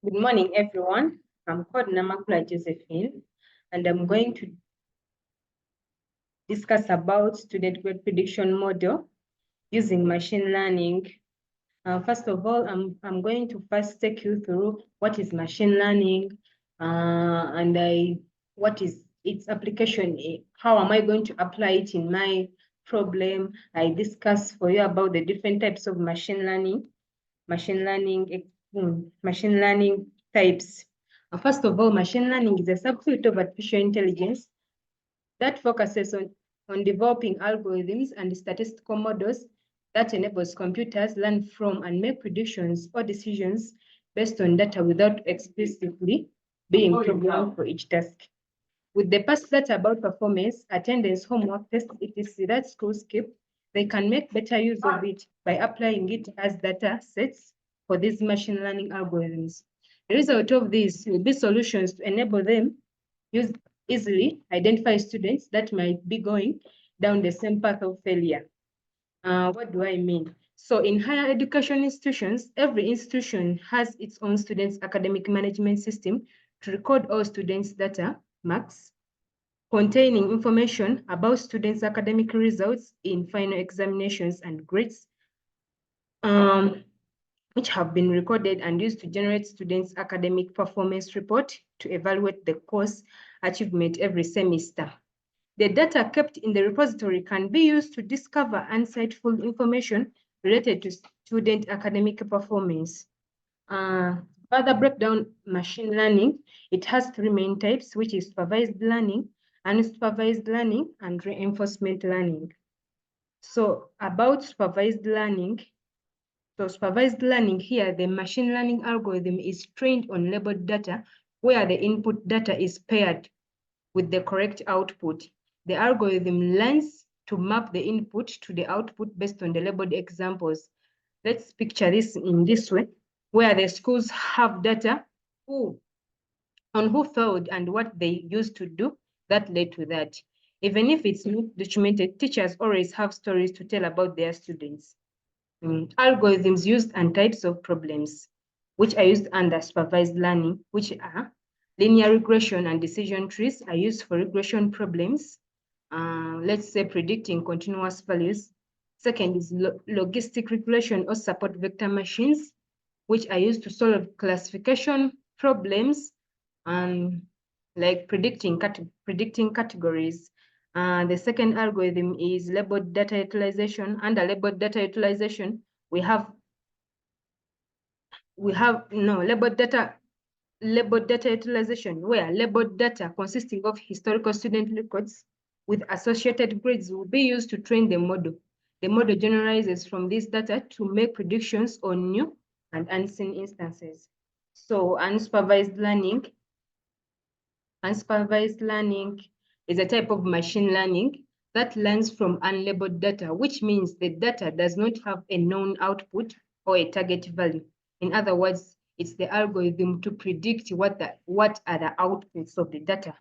Good morning, everyone. I'm called Namakula Josephine, and I'm going to discuss about student grade prediction model using machine learning. First of all, I'm going to first take you through what is machine learning and what is its application. How am I going to apply it in my problem? I discuss for you about the different types of machine learning types. First of all, machine learning is a subfield of artificial intelligence that focuses on developing algorithms and statistical models that enables computers learn from and make predictions or decisions based on data without explicitly being programmed for each task. With the past data about performance, attendance, homework, tests, etc. that schools keep, they can make better use of it by applying it as data sets for these machine learning algorithms. The result of this will be solutions to enable them use easily identify students that might be going down the same path of failure. What do I mean? So in higher education institutions, every institution has its own students' academic management system to record all students' data, marks, containing information about students' academic results in final examinations and grades, which have been recorded and used to generate students' academic performance report to evaluate the course achievement every semester. The data kept in the repository can be used to discover insightful information related to student academic performance. Further breakdown machine learning, it has three main types, which is supervised learning, unsupervised learning, and reinforcement learning. So about supervised learning, here, the machine learning algorithm is trained on labeled data where the input data is paired with the correct output. The algorithm learns to map the input to the output based on the labeled examples. Let's picture this in this way, where the schools have data on who failed and what they used to do that led to that. Even if it's not documented, teachers always have stories to tell about their students. Algorithms used and types of problems, which are used under supervised learning, which are linear regression and decision trees are used for regression problems. Let's say predicting continuous values. Second is logistic regression or support vector machines, which are used to solve classification problems like predicting categories. The second algorithm is labeled data utilization. Under labeled data utilization, we have labeled data utilization, where labeled data consisting of historical student records with associated grades will be used to train the model. The model generalizes from this data to make predictions on new and unseen instances. So unsupervised learning is a type of machine learning that learns from unlabeled data, which means the data does not have a known output or a target value. In other words, it's the algorithm to predict what are the outputs of the data.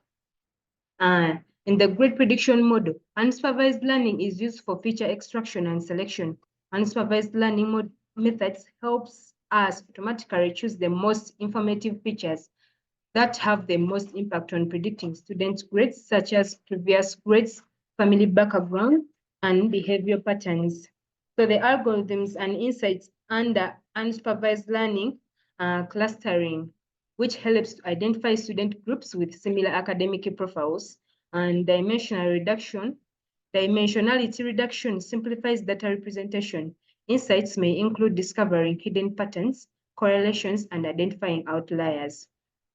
In the grade prediction model, unsupervised learning is used for feature extraction and selection. Unsupervised learning methods helps us automatically choose the most informative features that have the most impact on predicting students' grades, such as previous grades, family background, and behavior patterns. So the algorithms and insights under unsupervised learning are clustering, which helps to identify student groups with similar academic profiles, and dimensionality reduction simplifies data representation. Insights may include discovering hidden patterns, correlations, and identifying outliers.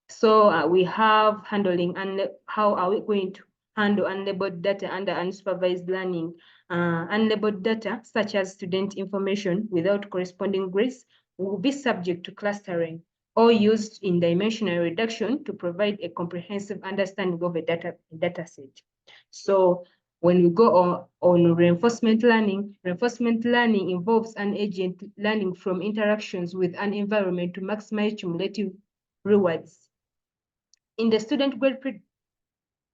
So we have handling and how are we going to handle unlabeled data under unsupervised learning? Unlabeled data, such as student information without corresponding grades, will be subject to clustering or used in dimensional reduction to provide a comprehensive understanding of a data set. So when we go on reinforcement learning involves an agent learning from interactions with an environment to maximize cumulative rewards. In the student grade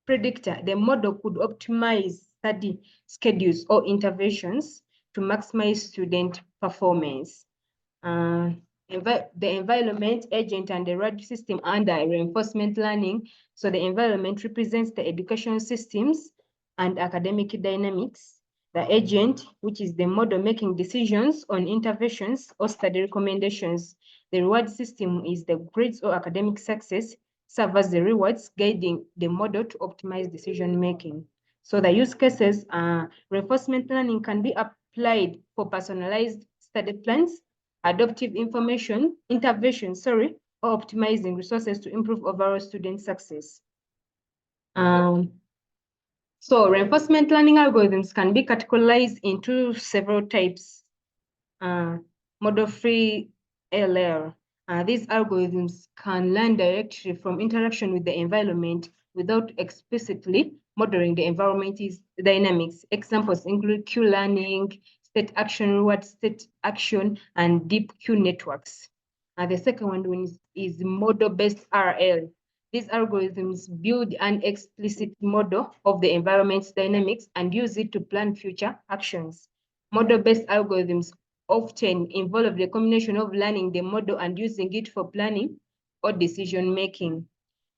predictor, the model could optimize study schedules or interventions to maximize student performance. the environment, agent, and the reward system under reinforcement learning. So the environment represents the educational systems and academic dynamics. The agent, which is the model making decisions on interventions or study recommendations. The reward system is the grades or academic success serve as the rewards guiding the model to optimize decision making. So the use cases, reinforcement learning can be applied for personalized study plans, adaptive intervention, or optimizing resources to improve overall student success. So reinforcement learning algorithms can be categorized into several types. Model-free LL. These algorithms can learn directly from interaction with the environment without explicitly modeling the environment's dynamics. Examples include Q-learning, state action, reward state action, and deep Q networks. The second one is model-based RL. These algorithms build an explicit model of the environment's dynamics and use it to plan future actions. Model-based algorithms often involve the combination of learning the model and using it for planning or decision making.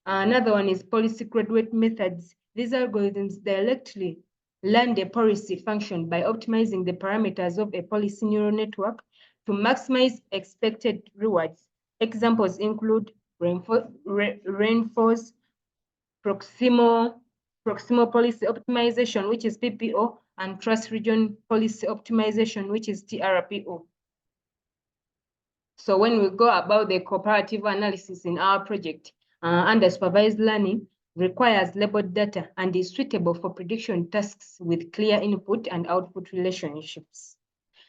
Another one is policy graduate methods. These algorithms directly learn the policy function by optimizing the parameters of a policy neural network to maximize expected rewards. Examples include reinforce proximal policy optimization, which is PPO, and trust region policy optimization, which is TRPO. So when we go about the cooperative analysis in our project, under supervised learning requires labeled data and is suitable for prediction tasks with clear input and output relationships.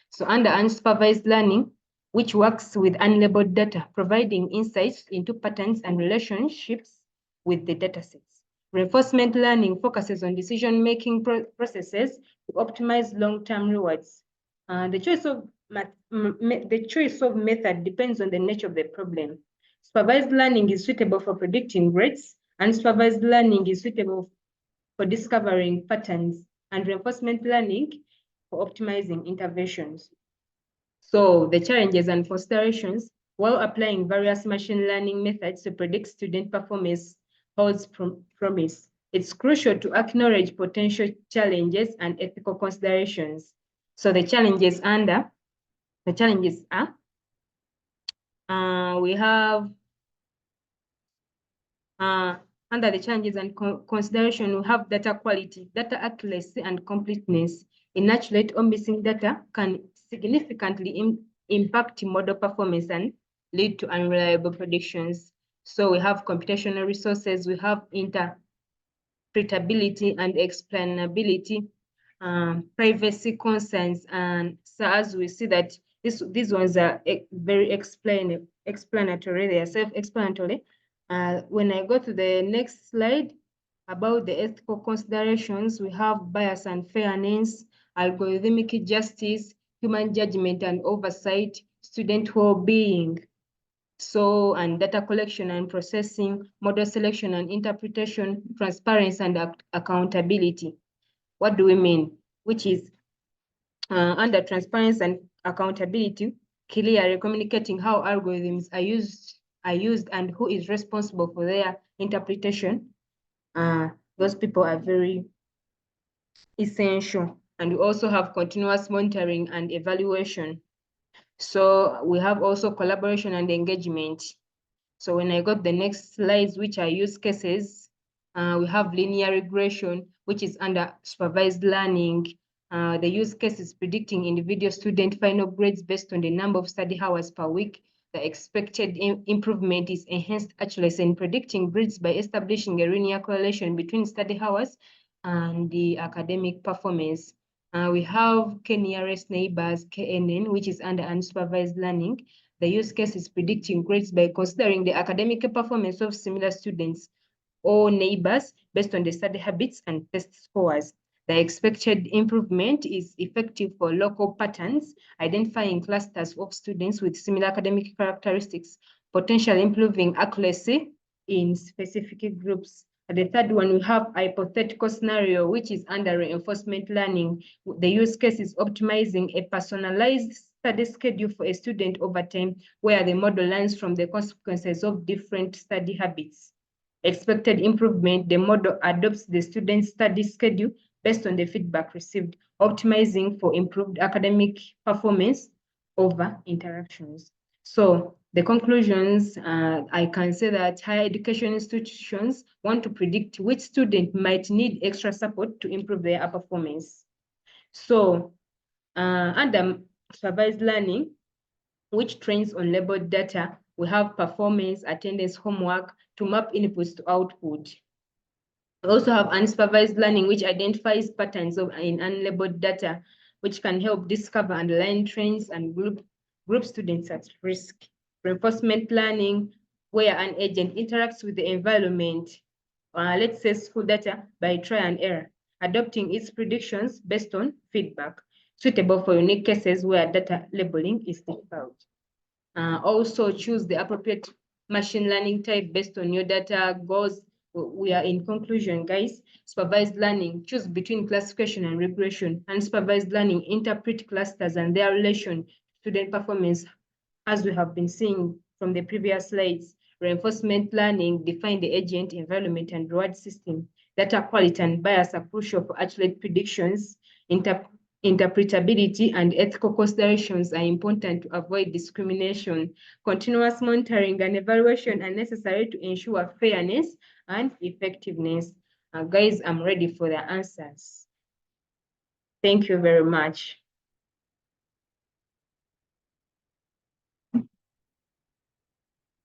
So under unsupervised learning, which works with unlabeled data, providing insights into patterns and relationships with the datasets. Reinforcement learning focuses on decision-making processes to optimize long-term rewards. The choice of method depends on the nature of the problem. Supervised learning is suitable for predicting grades, unsupervised learning is suitable for discovering patterns, and reinforcement learning for optimizing interventions. So the challenges and considerations, while applying various machine learning methods to predict student performance holds promise. It's crucial to acknowledge potential challenges and ethical considerations. So the challenges are, we have, under the challenges and consideration, we have data quality, data accuracy, and completeness. Inaccurate or missing data can significantly impact model performance and lead to unreliable predictions. So we have computational resources, we have interpretability and explainability, privacy concerns, and so as we see that these ones are very explanatory, they are self-explanatory. When I go to the next slide, about the ethical considerations, we have bias and fairness, algorithmic justice, human judgment and oversight, student well-being, so, and data collection and processing, model selection and interpretation, transparency and accountability. What do we mean? Which is under transparency and accountability, clearly communicating how algorithms are used and who is responsible for their interpretation. Those people are very essential. And we also have continuous monitoring and evaluation. So we have also collaboration and engagement. So when I got the next slides, which are use cases, we have linear regression, which is under supervised learning. The use case is predicting individual student final grades based on the number of study hours per week. The expected improvement is enhanced accuracy in predicting grades by establishing a linear correlation between study hours and the academic performance. We have k-nearest neighbors, KNN, which is under unsupervised learning. The use case is predicting grades by considering the academic performance of similar students or neighbors based on the study habits and test scores. The expected improvement is effective for local patterns, identifying clusters of students with similar academic characteristics, potentially improving accuracy in specific groups. The third one, we have hypothetical scenario, which is under reinforcement learning. The use case is optimizing a personalized study schedule for a student over time, where the model learns from the consequences of different study habits. Expected improvement, the model adopts the student's study schedule based on the feedback received, optimizing for improved academic performance over interactions. So the conclusions, I can say that higher education institutions want to predict which student might need extra support to improve their performance. So under supervised learning, which trains on labeled data, we have performance, attendance, homework to map inputs to output. We also have unsupervised learning, which identifies patterns in unlabeled data, which can help discover underlying trends and group students at risk. Reinforcement learning, where an agent interacts with the environment, let's say school data, by trial and error, adopting its predictions based on feedback, suitable for unique cases where data labeling is difficult. Also choose the appropriate machine learning type based on your data goals. We are in conclusion, guys. Supervised learning, choose between classification and regression. Unsupervised learning, interpret clusters and their relation to student performance, as we have been seeing from the previous slides. Reinforcement learning, define the agent, environment, and reward system. Data quality and bias are crucial for accurate predictions. Interpretability and ethical considerations are important to avoid discrimination. Continuous monitoring and evaluation are necessary to ensure fairness and effectiveness. Guys, I'm ready for the answers. Thank you very much.